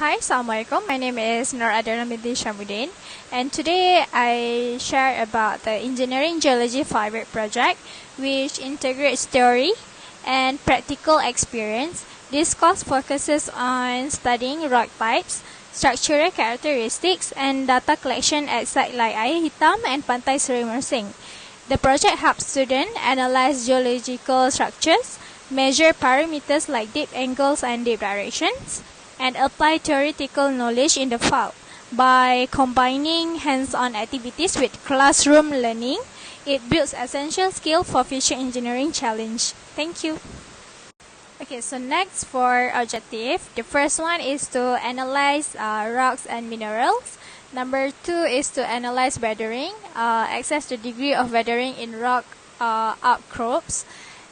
Hi, Assalamualaikum. My name is Nur Adana Binti Shamuddin, and today I share about the Engineering Geology 5-year project, which integrates theory and practical experience. This course focuses on studying rock types, structural characteristics, and data collection at sites like Air Hitam and Pantai Seri Mersing. The project helps students analyze geological structures, measure parameters like dip angles and dip directions, and apply theoretical knowledge in the field. By combining hands-on activities with classroom learning, it builds essential skill for future engineering challenge. Thank you. Okay, so next for objective, the first one is to analyze rocks and minerals. Number 2 is to analyze weathering, assess the degree of weathering in rock outcrops.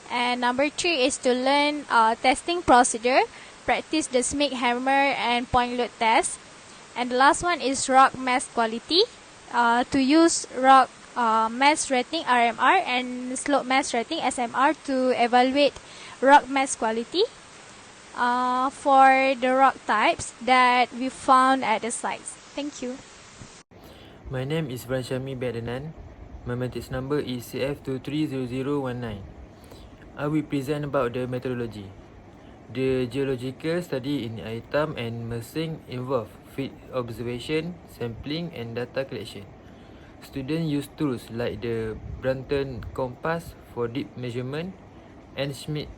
And number 3 is to learn testing procedure, practice the Smith hammer and point load test. And the last one is rock mass quality, to use rock mass rating RMR and slope mass rating SMR to evaluate rock mass quality for the rock types that we found at the sites. Thank you. My name is Branshami Badanan. My matrix number is CF230019. I will present about the methodology. The geological study in Aitam and Mersing involve field observation, sampling and data collection. Students use tools like the Brunton compass for deep measurement and Smith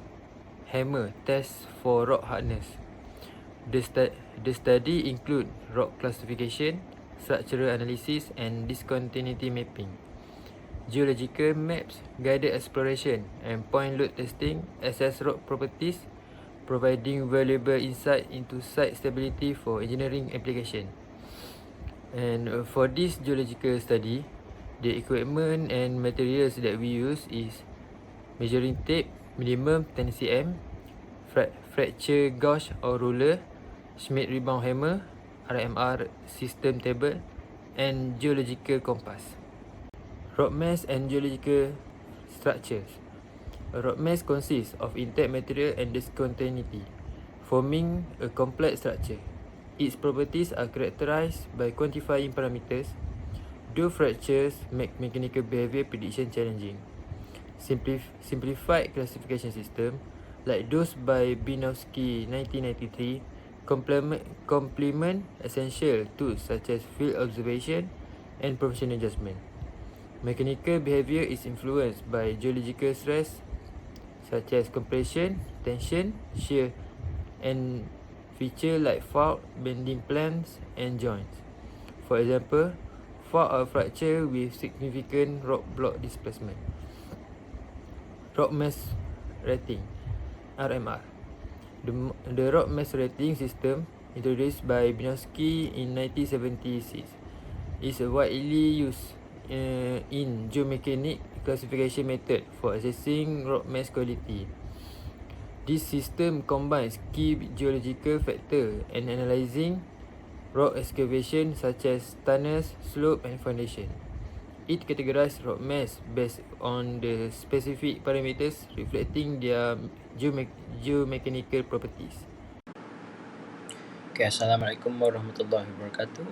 hammer test for rock hardness. The study include rock classification, structural analysis and discontinuity mapping, geological maps, guided exploration and point load testing assess rock properties, providing valuable insight into site stability for engineering application. And for this geological study, the equipment and materials that we use is measuring tape, minimum 10 cm, fracture gauge or ruler, Smith rebound hammer, RMR system table and geological compass. Rock mass and geological structures. A rock mass consists of intact material and discontinuity, forming a complex structure. Its properties are characterized by quantifying parameters, though fractures make mechanical behavior prediction challenging. Simplified classification system, like those by Binowski 1993, complement essential tools such as field observation and professional judgment. Mechanical behavior is influenced by geological stress such as compression, tension, shear, and features like fault, bending planes, and joints. For example, fault or fracture with significant rock block displacement. Rock mass rating (RMR). The rock mass rating system, introduced by Binowski in 1976, is a widely used in geomechanic classification method for assessing rock mass quality. This system combines key geological factors and analyzing rock excavation such as tunnels, slope and foundation. It categorizes rock mass based on the specific parameters reflecting their geomechanical properties. Okay, Assalamualaikum warahmatullahi wabarakatuh.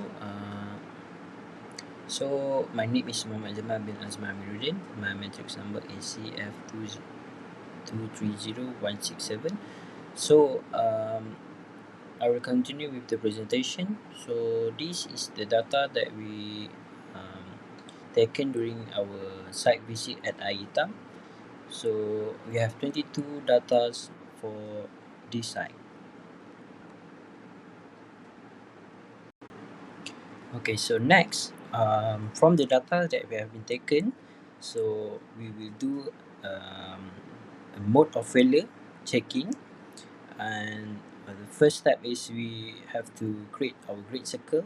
So, my name is Muhammad Jamal bin Azman Amiruddin. My matrix number is CF230167. So, I will continue with the presentation. So, this is the data that we taken during our site visit at Aitam. So, we have 22 data for this site. Okay, so next, from the data that we have been taken, so we will do a mode of failure checking, and the first step is we have to create our grid circle,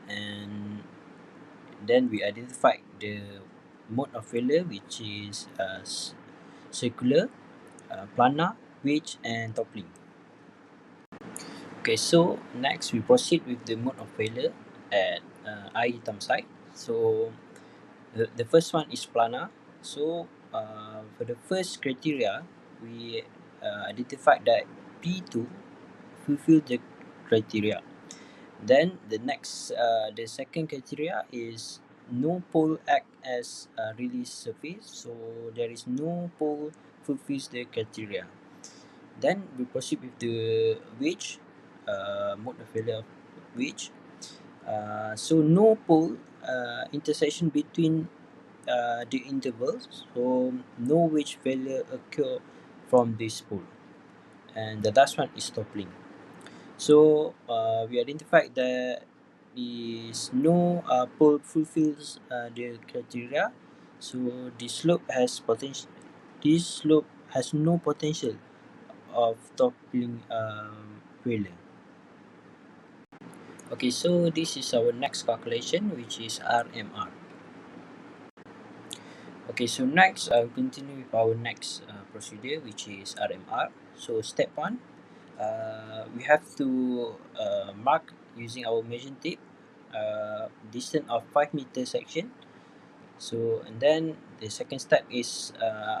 and then we identify the mode of failure, which is circular, planar, wedge and toppling. Okay, so next we proceed with the mode of failure at item site. So the first one is planar. So for the first criteria, we identified that P2 fulfill the criteria. Then the second criteria is no pole act as a release surface. So there is no pole fulfills the criteria. Then we proceed with the wedge, mode of failure of wedge. So no pole intersection between the intervals. So no wedge failure occur from this pole. And the last one is toppling. So we identified that is no pole fulfills the criteria. So the slope has potential. This slope has no potential of toppling failure. Okay, so this is our next calculation, which is RMR. Okay, so next I'll continue with our next procedure, which is RMR. So step one, we have to mark using our measuring tape distance of 5 meter section. So and then the second step is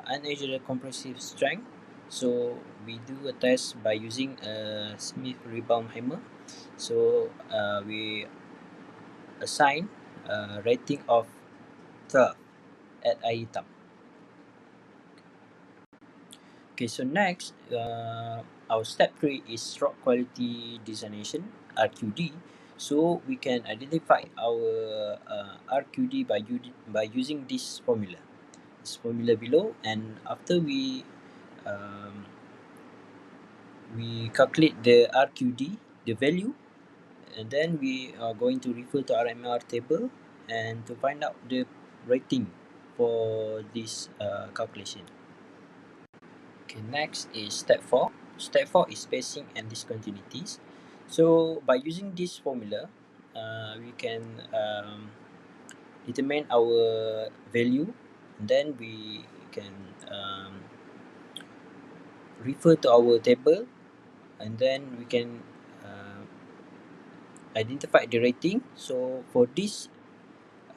unusual compressive strength. So we do a test by using a Smith rebound hammer. So we assign a rating of 12 at air tap. Okay, so next, our step 3 is rock quality designation, RQD. So we can identify our RQD by using this formula below, and after we calculate the RQD, the value, and then we are going to refer to RMR table and to find out the rating for this calculation. Okay, next is step 4. Step 4 is spacing and discontinuities. So by using this formula, we can determine our value, and then we can refer to our table, and then we can identify the rating. So for this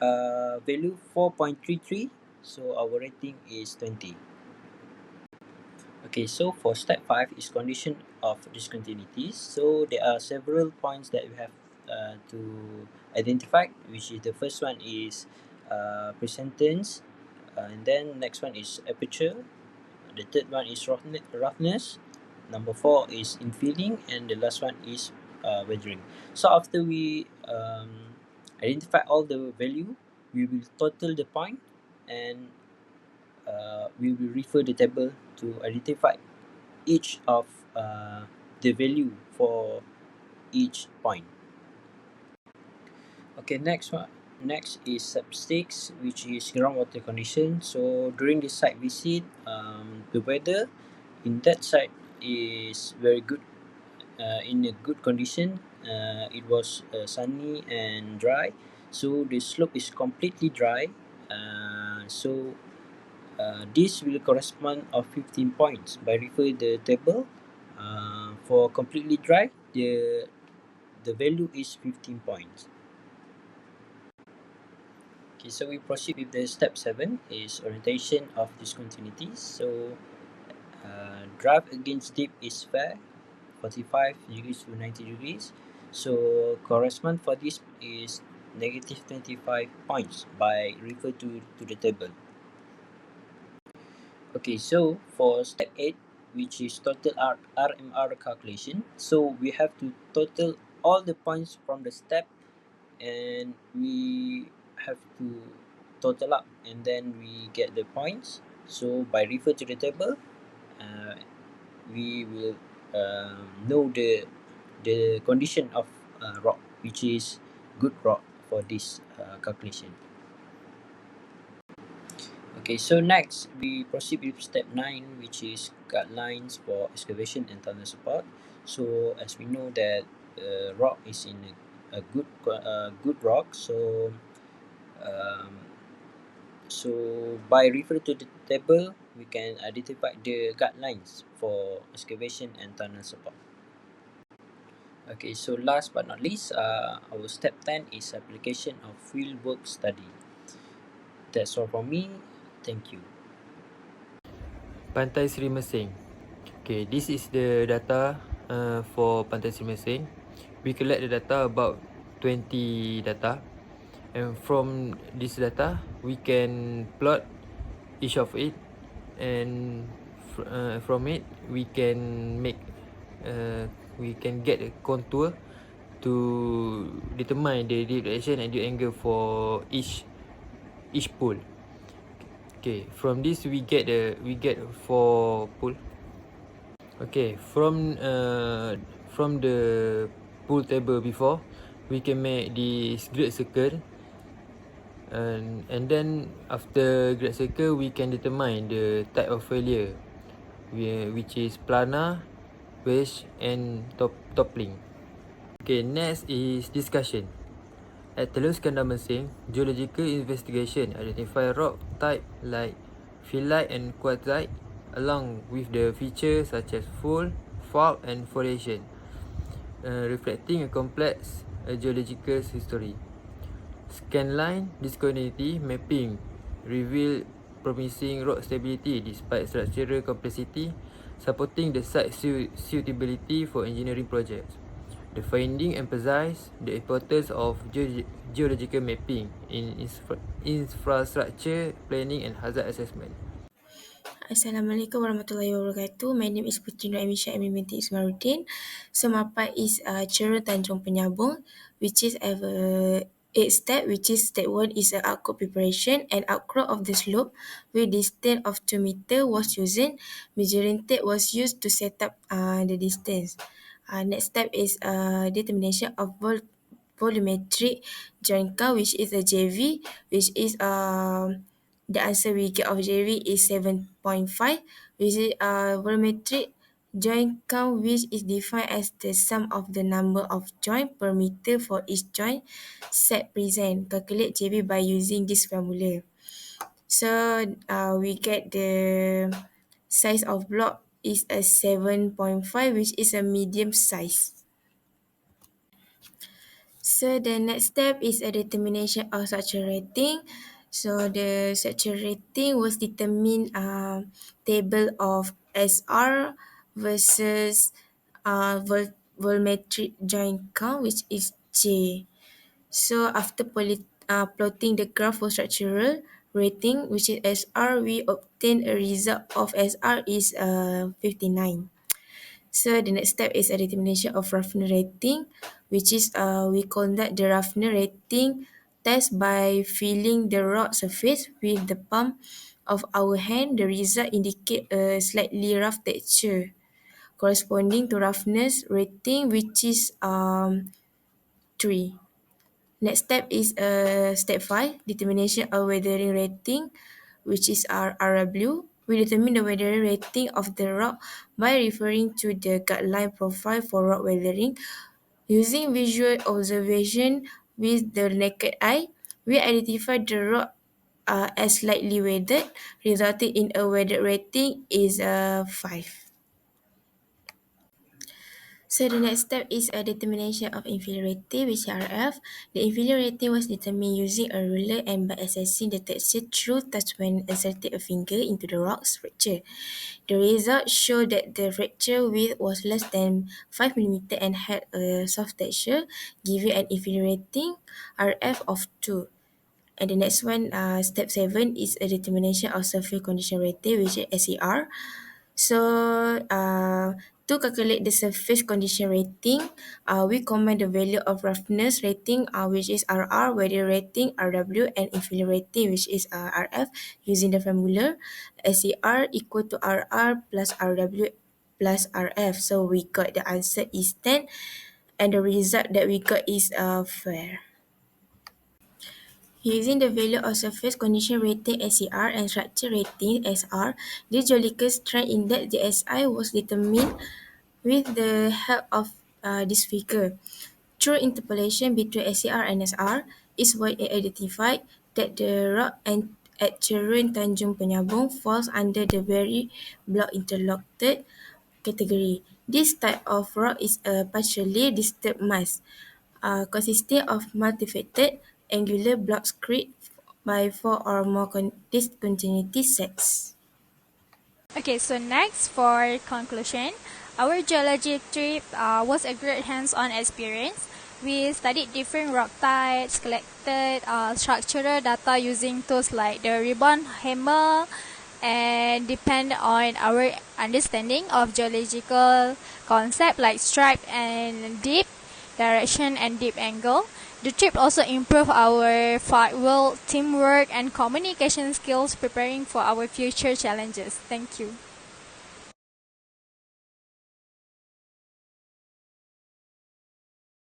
value 4.33, so our rating is 20. Okay, so for step 5 is condition of discontinuities. So there are several points that we have to identify, which is the first one is presentence, and then next one is aperture, the third one is roughness, number 4 is infilling, and the last one is weathering. So after we identify all the value, we will total the point, and we will refer the table to identify each of the value for each point. Okay, next is sub 6, which is groundwater condition. So during the site visit, the weather in that site is very good, in a good condition. It was sunny and dry, so the slope is completely dry. So this will correspond of 15 points by refer the table. For completely dry, the value is 15 points. Okay, so we proceed with the step 7 is orientation of discontinuities. So drive against dip is fair, 45 degrees to 90 degrees. So correspond for this is negative 25 points by refer to the table. Okay, so for step 8, which is total RMR calculation, so we have to total all the points from the step, and we have to total up, and then we get the points. So by refer to the table, uh, we will know the condition of rock, which is good rock for this calculation. Okay, so next we proceed with step 9, which is guidelines for excavation and tunnel support. So as we know that rock is in a good rock, so um, by referring to the table, we can identify the guidelines for excavation and tunnel support. Okay, so last but not least, our step 10 is application of field work study. That's all from me. Thank you. Pantai Sri Mesing. Okay, this is the data for Pantai Sri Mesing. We collect the data about 20 data, and from this data we can plot each of it, and from it we can make we can get a contour to determine the direction and the angle for each pole. Okay, from this we get 4 pole. Okay, from the pool table before, we can make this great circle, and then after great circle we can determine the type of failure, which is planar, wedge and toppling. Okay, next is discussion. At Teluskan dan Mersing, geological investigation identify rock type like phyllite and quartzite, along with the features such as fold, fault and foliation, reflecting a complex geological history. Scanline discontinuity mapping reveal promising rock stability despite structural complexity, supporting the site suitability for engineering projects. The finding emphasize the importance of geological mapping in infrastructure planning and hazard assessment. Assalamualaikum warahmatullahi wabarakatuh. My name is Putri Nur Aimisha Amin binti Ismaruddin. So MAPA is Cerun Tanjung Penyambung, which is have a 8 step, which is step 1 is a outcrop preparation and outcrop of the slope with distance of 2 meter was chosen. Measuring tape was used to set up the distance. Next step is determination of volumetric joint count, which is a JV, which is the answer we get of JV is 7.5, which is volumetric joint count, which is defined as the sum of the number of joint per meter for each joint set present. Calculate JV by using this formula. So we get the size of block is a 7.5, which is a medium size. So the next step is a determination of structure rating. So the structure rating was determined table of SR versus volumetric joint count, which is J. So after plotting the graph for structural rating, which is SR, we obtain a result of SR is 59. So the next step is a determination of roughness rating, which is we conduct the roughness rating test by filling the rock surface with the palm of our hand. The result indicate a slightly rough texture corresponding to roughness rating, which is 3. Next step is step 5, determination of weathering rating, which is RW. We determine the weathering rating of the rock by referring to the guideline profile for rock weathering. Using visual observation with the naked eye, we identify the rock as slightly weathered, resulting in a weather rating is 5. So the next step is a determination of inferiority, which is RF. The inferiority was determined using a ruler and by assessing the texture through touch when inserting a finger into the rock's fracture. The result showed that the fracture width was less than 5 mm and had a soft texture, giving an inferiority RF of 2. And the next one, step 7, is a determination of surface condition rating, which is SER. So, to calculate the surface condition rating, we combine the value of roughness rating, which is RR, weather rating, RW, and infill rating, which is RF, using the formula SER equal to RR plus RW plus RF. So, we got the answer is 10, and the result that we got is fair. Using the value of surface condition rating SCR and structure rating SR, the geological strength index GSI was determined with the help of this figure. Through interpolation between SCR and SR, is why it identified that the rock at Cerun Tanjung Penyambung falls under the very block interlocked category. This type of rock is a partially disturbed mass, consisting of multifaceted angular blocks created by 4 or more discontinuity sets. Okay, so next for conclusion, Our geology trip was a great hands-on experience. We studied different rock types, collected structural data using tools like the ribbon hammer, and depend on our understanding of geological concept like stripe and dip, direction and dip angle. The trip also improved our field teamwork and communication skills, preparing for our future challenges. Thank you.